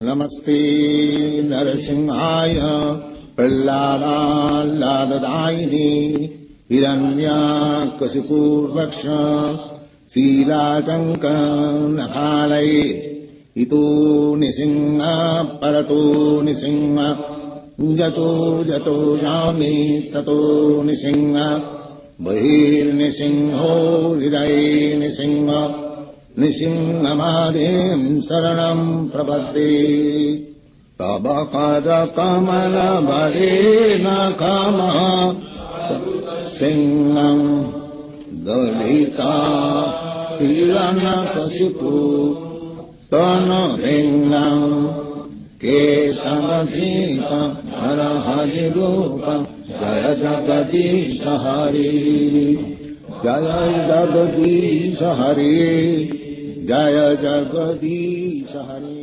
Namaste Narasimhaya Pralada Ladadayini Hiranya Kasipurvaksha Sila Tanka Nakalai Ito Nisingha Parato Nisingha Jato Jato Yami Tato Nisingha Bahir Nisingho Hriday Nisingha Nisinghamadhim Saranam Prabhati Tabakara Kamala Bharena Kama Singham Dalita Hiranya Kashipu Tana Ringam Kesangadrita Arahajirupa Jaya Jagadish Hari Jaya Jagadish Hari Jaya Jagadish Hari